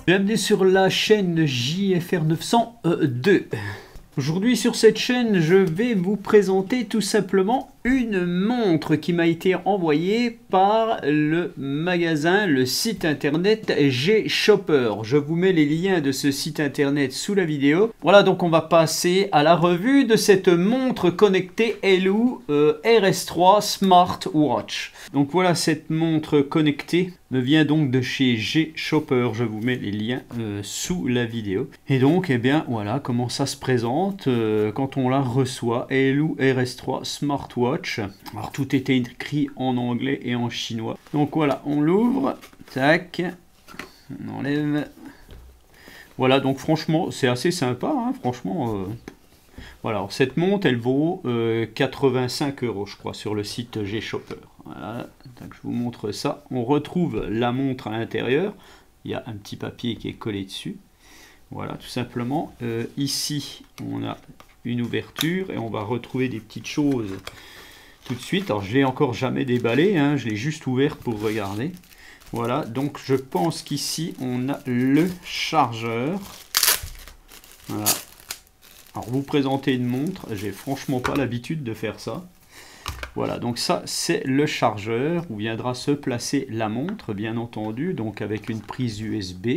Bienvenue sur la chaîne JFR 902. Aujourd'hui sur cette chaîne, je vais vous présenter tout simplement une montre qui m'a été envoyée par le magasin, le site internet G-Shopper. Je vous mets les liens de ce site internet sous la vidéo. Voilà, donc on va passer à la revue de cette montre connectée Elou RS3 Smartwatch. Donc voilà, cette montre connectée me vient donc de chez G-Shopper. Je vous mets les liens sous la vidéo. Et donc, eh bien, voilà comment ça se présente quand on la reçoit. Elou RS3 Smartwatch. Alors tout était écrit en anglais et en chinois. Donc voilà, on l'ouvre, tac, on enlève. Voilà, donc franchement, c'est assez sympa, hein, franchement. Voilà, alors cette montre, elle vaut 85 €, je crois, sur le site G-Shopper. Voilà, tac, je vous montre ça. On retrouve la montre à l'intérieur. Il y a un petit papier qui est collé dessus. Voilà, tout simplement. Ici, on a une ouverture et on va retrouver des petites choses tout de suite. Alors je l'ai encore jamais déballé, hein, je l'ai juste ouvert pour regarder. Voilà, donc je pense qu'ici on a le chargeur. Voilà. Alors vous présenter une montre, j'ai franchement pas l'habitude de faire ça. Voilà, donc ça c'est le chargeur où viendra se placer la montre, bien entendu, donc avec une prise USB.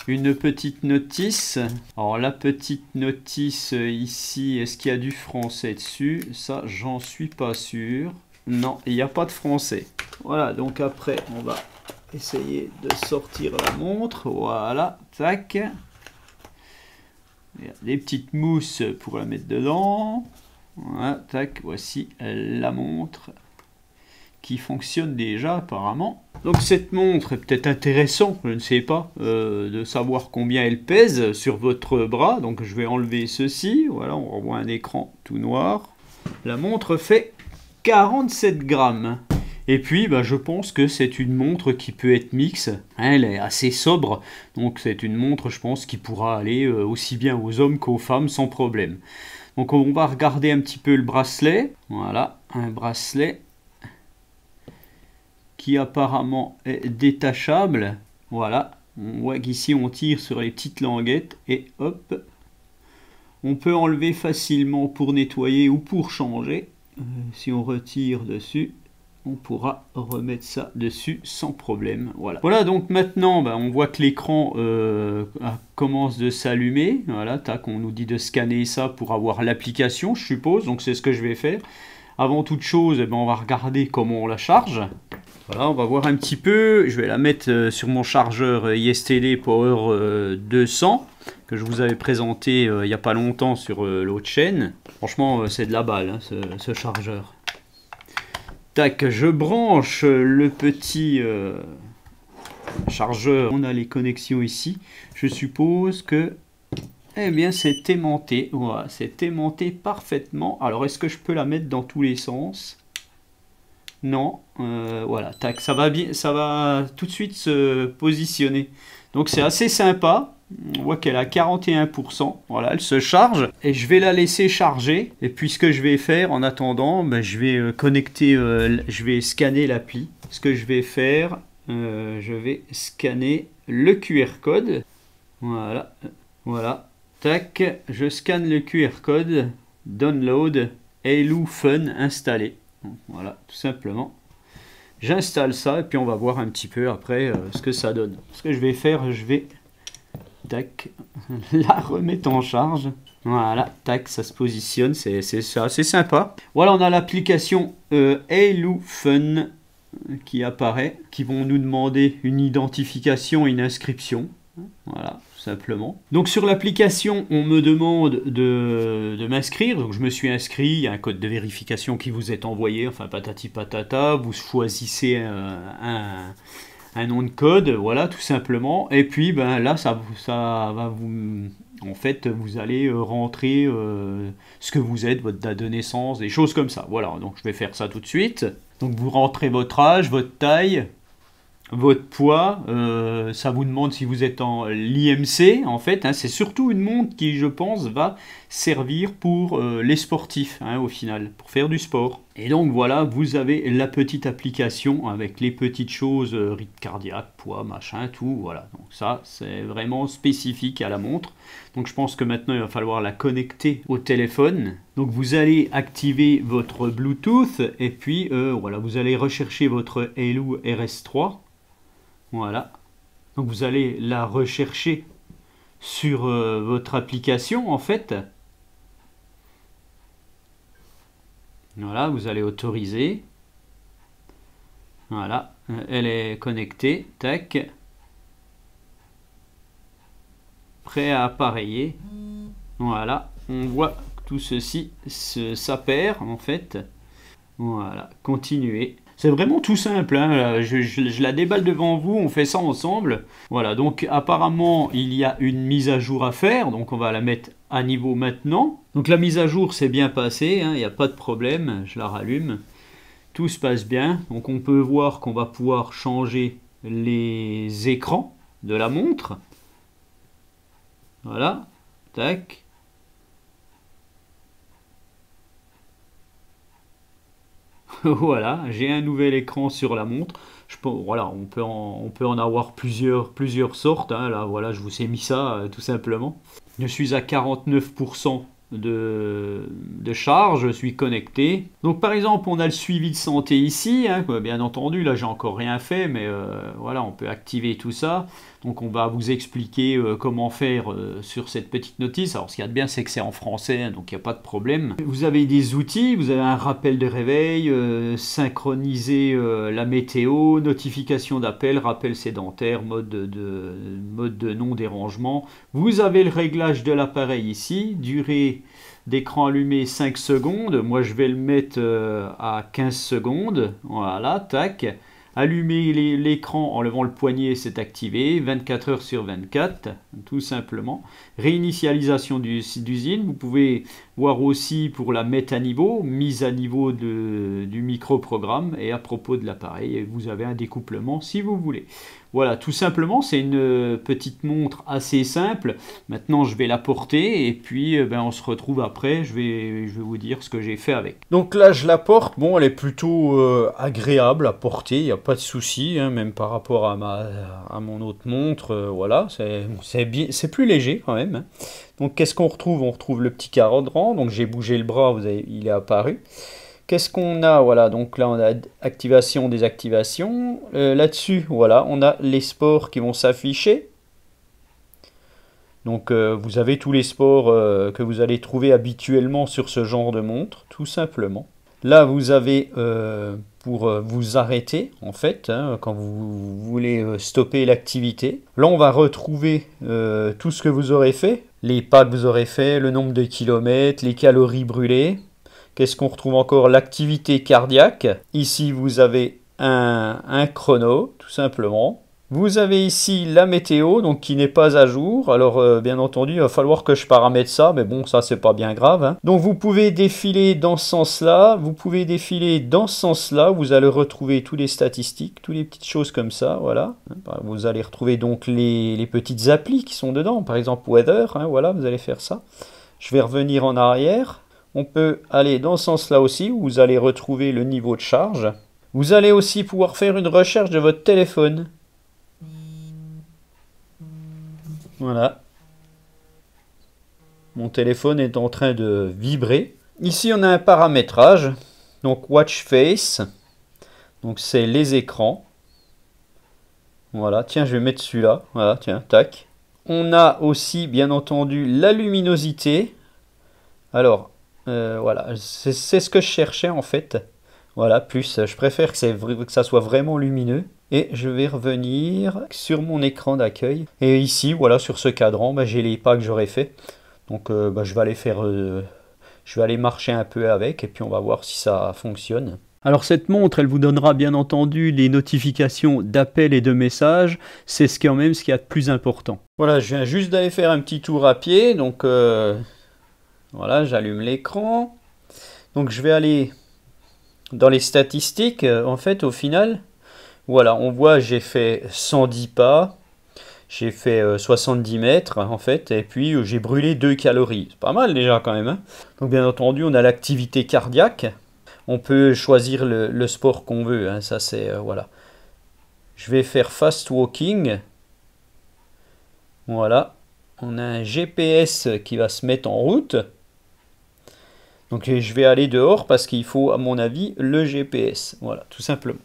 Une petite notice. Alors la petite notice ici, est-ce qu'il y a du français dessus? Ça, j'en suis pas sûr. Non, il n'y a pas de français. Voilà, donc après, on va essayer de sortir la montre. Voilà, tac. Il y a des petites mousses pour la mettre dedans. Voilà, tac, voici la montre qui fonctionne déjà apparemment. Donc cette montre est peut-être intéressant, je ne sais pas, de savoir combien elle pèse sur votre bras. Donc je vais enlever ceci, voilà, on revoit un écran tout noir. La montre fait 47 grammes. Et puis bah, je pense que c'est une montre qui peut être mixte, elle est assez sobre, donc c'est une montre je pense qui pourra aller aussi bien aux hommes qu'aux femmes sans problème. Donc on va regarder un petit peu le bracelet, voilà, un bracelet qui apparemment est détachable. Voilà, on voit qu'ici on tire sur les petites languettes et hop, on peut enlever facilement pour nettoyer ou pour changer. Si on retire dessus, on pourra remettre ça dessus sans problème. Voilà, voilà, donc maintenant on voit que l'écran commence de s'allumer. Voilà, tac, on nous dit de scanner ça pour avoir l'application, je suppose, donc c'est ce que je vais faire. Avant toute chose, on va regarder comment on la charge. Voilà, on va voir un petit peu, je vais la mettre sur mon chargeur ISTD Power 200 que je vous avais présenté il n'y a pas longtemps sur l'autre chaîne. Franchement, c'est de la balle, hein, ce chargeur. Tac, je branche le petit chargeur. On a les connexions ici. Je suppose que eh bien, c'est aimanté. Voilà, c'est aimanté parfaitement. Alors, est-ce que je peux la mettre dans tous les sens? Non, voilà, tac, ça va bien, ça va tout de suite se positionner. Donc c'est assez sympa. On voit qu'elle a 41%. Voilà, elle se charge et je vais la laisser charger. Et puis ce que je vais faire en attendant, je vais connecter, je vais scanner l'appli. Ce que je vais faire, je vais scanner le QR code. Voilà, voilà, tac, je scanne le QR code. Download Elou Fun installé. Voilà, tout simplement. J'installe ça et puis on va voir un petit peu après ce que ça donne. Ce que je vais faire, je vais tac, la remettre en charge. Voilà, tac, ça se positionne, c'est assez sympa. Voilà, on a l'application Elou Fun qui apparaît, qui vont nous demander une identification et une inscription. Voilà, tout simplement. Donc sur l'application, on me demande de m'inscrire. Donc je me suis inscrit, il y a un code de vérification qui vous est envoyé, enfin patati patata, vous choisissez un nom de code, voilà, tout simplement. Et puis là, ça va vous... En fait, vous allez rentrer ce que vous êtes, votre date de naissance, des choses comme ça. Voilà, donc je vais faire ça tout de suite. Donc vous rentrez votre âge, votre taille, votre poids, ça vous demande si vous êtes en l'IMC en fait, hein, c'est surtout une montre qui je pense va servir pour les sportifs hein, au final, pour faire du sport. Et donc voilà, vous avez la petite application avec les petites choses, rythme cardiaque, poids, machin, tout, voilà. Donc ça, c'est vraiment spécifique à la montre. Donc je pense que maintenant, il va falloir la connecter au téléphone. Donc vous allez activer votre Bluetooth et puis voilà, vous allez rechercher votre Halo RS3. Voilà. Donc vous allez la rechercher sur votre application en fait. Voilà, vous allez autoriser. Voilà, elle est connectée. Tac. Prêt à appareiller. Voilà, on voit tout ceci s'appaire en fait. Voilà, continuer. C'est vraiment tout simple, hein. Je la déballe devant vous, on fait ça ensemble. Voilà, donc apparemment il y a une mise à jour à faire, donc on va la mettre à niveau maintenant. Donc la mise à jour s'est bien passée, hein, il n'y a pas de problème, je la rallume. Tout se passe bien, donc on peut voir qu'on va pouvoir changer les écrans de la montre. Voilà, tac. Voilà, j'ai un nouvel écran sur la montre. Voilà, on peut en avoir plusieurs sortes. Hein. Là, voilà, je vous ai mis ça tout simplement. Je suis à 49% de charge, je suis connecté. Donc par exemple, on a le suivi de santé ici. Hein, bien entendu, là, j'ai encore rien fait, mais voilà, on peut activer tout ça. Donc on va vous expliquer comment faire sur cette petite notice. Alors ce qu'il y a de bien, c'est que c'est en français, hein, donc il n'y a pas de problème. Vous avez des outils, vous avez un rappel de réveil, synchroniser la météo, notification d'appel, rappel sédentaire, mode de non-dérangement. Vous avez le réglage de l'appareil ici, durée d'écran allumé 5 secondes. Moi je vais le mettre à 15 secondes. Voilà, tac. Allumer l'écran en levant le poignet, c'est activé, 24 heures sur 24, tout simplement. Réinitialisation d'usine, vous pouvez voir aussi pour la mettre à niveau, mise à niveau du microprogramme, et à propos de l'appareil, vous avez un découplement si vous voulez. Voilà, tout simplement, c'est une petite montre assez simple. Maintenant, je vais la porter et puis on se retrouve après. Je vais vous dire ce que j'ai fait avec. Donc là, je la porte. Bon, elle est plutôt agréable à porter. Il n'y a pas de souci, hein, même par rapport à mon autre montre. Voilà, c'est plus léger quand même. Hein. Donc, qu'est-ce qu'on retrouve? On retrouve le petit cadran. Donc, j'ai bougé le bras, il est apparu. Qu'est-ce qu'on a? Voilà, donc là on a activation, désactivation. Là-dessus, voilà, on a les sports qui vont s'afficher. Donc vous avez tous les sports que vous allez trouver habituellement sur ce genre de montre, tout simplement. Là vous avez pour vous arrêter en fait, hein, quand vous voulez stopper l'activité. Là on va retrouver tout ce que vous aurez fait, les pas que vous aurez fait, le nombre de kilomètres, les calories brûlées. Qu'est-ce qu'on retrouve encore? L'activité cardiaque. Ici, vous avez un chrono, tout simplement. Vous avez ici la météo, donc qui n'est pas à jour. Alors, bien entendu, il va falloir que je paramètre ça, mais bon, ça, c'est pas bien grave. Hein. Donc, vous pouvez défiler dans ce sens-là. Vous pouvez défiler dans ce sens-là. Vous allez retrouver toutes les statistiques, toutes les petites choses comme ça, voilà. Vous allez retrouver donc les petites applis qui sont dedans. Par exemple, Weather, hein, voilà, vous allez faire ça. Je vais revenir en arrière. On peut aller dans ce sens-là aussi, où vous allez retrouver le niveau de charge. Vous allez aussi pouvoir faire une recherche de votre téléphone. Voilà. Mon téléphone est en train de vibrer. Ici, on a un paramétrage. Donc, Watch Face. Donc, c'est les écrans. Voilà. Tiens, je vais mettre celui-là. Voilà, tiens, tac. On a aussi, bien entendu, la luminosité. Alors, voilà, c'est ce que je cherchais en fait. Voilà, plus je préfère que ça soit vraiment lumineux. Et je vais revenir sur mon écran d'accueil. Et ici, voilà, sur ce cadran, j'ai les pas que j'aurais fait. Donc, je vais aller je vais aller marcher un peu avec et puis on va voir si ça fonctionne. Alors cette montre, elle vous donnera bien entendu les notifications d'appels et de messages. C'est quand même ce qu'il y a de plus important. Voilà, je viens juste d'aller faire un petit tour à pied. Donc, voilà, j'allume l'écran. Donc je vais aller dans les statistiques. En fait, au final, Voilà, on voit j'ai fait 110 pas, j'ai fait 70 mètres en fait, et puis j'ai brûlé 2 calories. C'est pas mal déjà quand même, hein. Donc bien entendu, on a l'activité cardiaque. On peut choisir le sport qu'on veut, hein. Ça c'est voilà. Je vais faire fast walking. Voilà. On a un GPS qui va se mettre en route. Donc je vais aller dehors parce qu'il faut, à mon avis, le GPS. Voilà, tout simplement.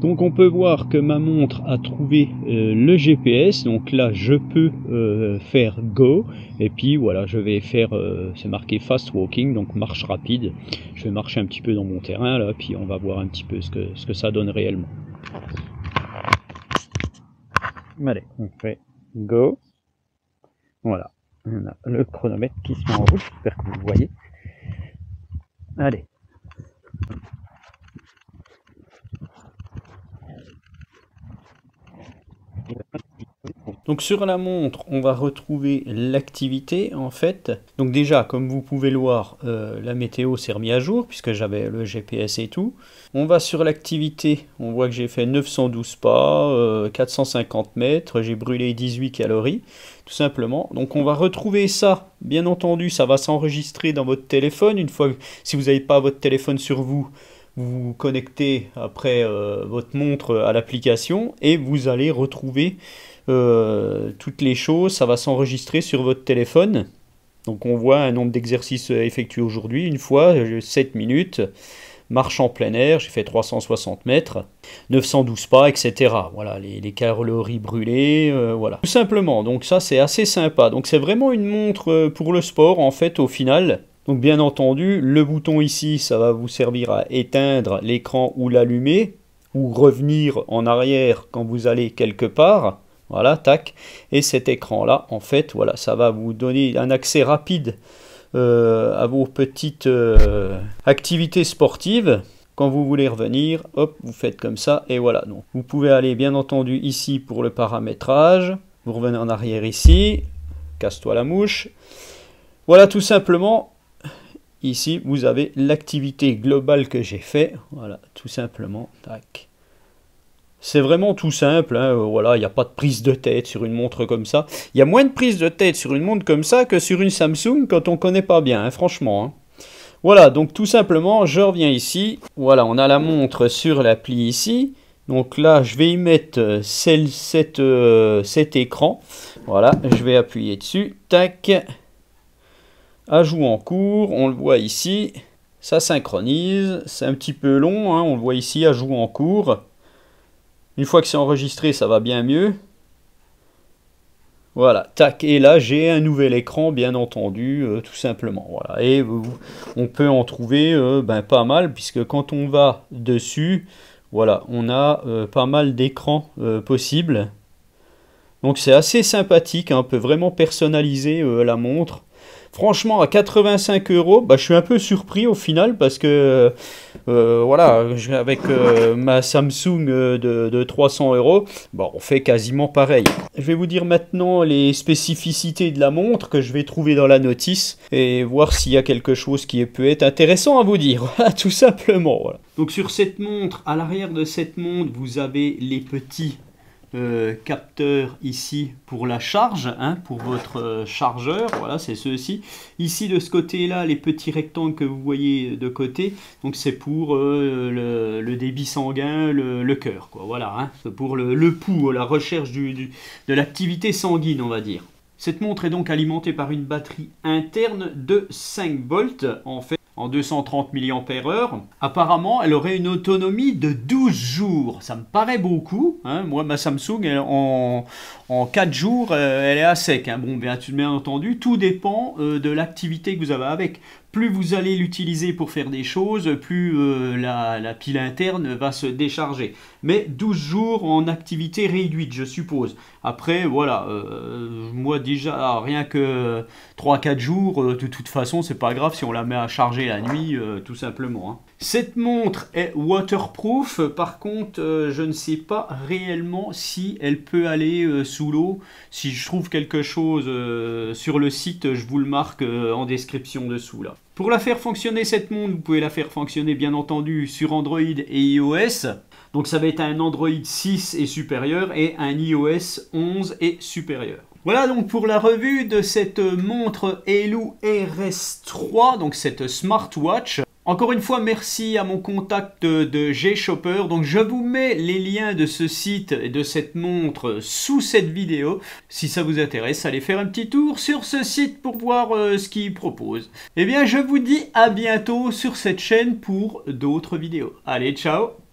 Donc on peut voir que ma montre a trouvé le GPS. Donc là, je peux faire Go. Et puis voilà, je vais faire, c'est marqué Fast Walking, donc marche rapide. Je vais marcher un petit peu dans mon terrain là, puis on va voir un petit peu ce que ça donne réellement. Allez, on fait Go. Voilà, on a le chronomètre qui se met en route, j'espère que vous le voyez. Allez. Donc sur la montre, on va retrouver l'activité en fait. Donc déjà, comme vous pouvez le voir, la météo s'est remise à jour puisque j'avais le GPS et tout. On va sur l'activité, on voit que j'ai fait 912 pas, 450 mètres, j'ai brûlé 18 calories, tout simplement. Donc on va retrouver ça, bien entendu, ça va s'enregistrer dans votre téléphone. Une fois, si vous n'avez pas votre téléphone sur vous, vous vous connectez après votre montre à l'application et vous allez retrouver toutes les choses, ça va s'enregistrer sur votre téléphone. Donc on voit un nombre d'exercices effectués aujourd'hui, une fois, 7 minutes, marche en plein air, j'ai fait 360 mètres, 912 pas, etc. Voilà, les calories brûlées, voilà. Tout simplement, donc ça c'est assez sympa. Donc c'est vraiment une montre pour le sport en fait au final. Donc bien entendu, le bouton ici, ça va vous servir à éteindre l'écran ou l'allumer, ou revenir en arrière quand vous allez quelque part. Voilà, tac. Et cet écran-là, en fait, voilà, ça va vous donner un accès rapide à vos petites activités sportives. Quand vous voulez revenir, hop, vous faites comme ça, et voilà. Donc, vous pouvez aller, bien entendu, ici pour le paramétrage. Vous revenez en arrière ici. Casse-toi la mouche. Voilà, tout simplement. Ici, vous avez l'activité globale que j'ai fait. Voilà, tout simplement, tac. C'est vraiment tout simple, hein, voilà, il n'y a pas de prise de tête sur une montre comme ça. Il y a moins de prise de tête sur une montre comme ça que sur une Samsung quand on ne connaît pas bien, hein, franchement. Hein. Voilà, donc tout simplement, je reviens ici. Voilà, on a la montre sur l'appli ici. Donc là, je vais y mettre cet écran. Voilà, je vais appuyer dessus. Tac. Ajout en cours, on le voit ici. Ça synchronise. C'est un petit peu long, hein, on le voit ici, ajout en cours. Une fois que c'est enregistré, ça va bien mieux. Voilà, tac, et là j'ai un nouvel écran, bien entendu, tout simplement. Voilà, et on peut en trouver pas mal, puisque quand on va dessus, voilà, on a pas mal d'écrans possibles. Donc c'est assez sympathique, hein, on peut vraiment personnaliser la montre. Franchement, à 85 €, bah, je suis un peu surpris au final parce que voilà, avec ma Samsung de 300 €, bon, on fait quasiment pareil. Je vais vous dire maintenant les spécificités de la montre que je vais trouver dans la notice et voir s'il y a quelque chose qui peut être intéressant à vous dire. Voilà, tout simplement. Voilà. Donc sur cette montre, à l'arrière de cette montre, vous avez les petits capteur ici pour la charge, hein, pour votre chargeur, voilà, c'est ceux-ci. Ici de ce côté-là, les petits rectangles que vous voyez de côté, donc c'est pour le débit sanguin, le cœur, quoi, voilà, hein, c'est pour le pouls, la recherche de l'activité sanguine, on va dire. Cette montre est donc alimentée par une batterie interne de 5 volts, en fait, en 230 mAh. Apparemment, elle aurait une autonomie de 12 jours. Ça me paraît beaucoup. Hein. Moi, ma Samsung, en 4 jours, elle est à sec. Hein. Bon, bien entendu, tout dépend de l'activité que vous avez avec. Plus vous allez l'utiliser pour faire des choses, plus la pile interne va se décharger. Mais 12 jours en activité réduite, je suppose. Après, voilà, moi déjà, rien que 3-4 jours, de toute façon, c'est pas grave si on la met à charger la nuit, tout simplement. Hein. Cette montre est waterproof, par contre, je ne sais pas réellement si elle peut aller sous l'eau. Si je trouve quelque chose sur le site, je vous le marque en description dessous là. Pour la faire fonctionner cette montre, vous pouvez la faire fonctionner bien entendu sur Android et iOS. Donc ça va être un Android 6 et supérieur et un iOS 11 et supérieur. Voilà donc pour la revue de cette montre Eeloo RS3, donc cette smartwatch. Encore une fois, merci à mon contact de G-Shopper. Donc je vous mets les liens de ce site et de cette montre sous cette vidéo. Si ça vous intéresse, allez faire un petit tour sur ce site pour voir ce qu'il propose. Eh bien, je vous dis à bientôt sur cette chaîne pour d'autres vidéos. Allez, ciao!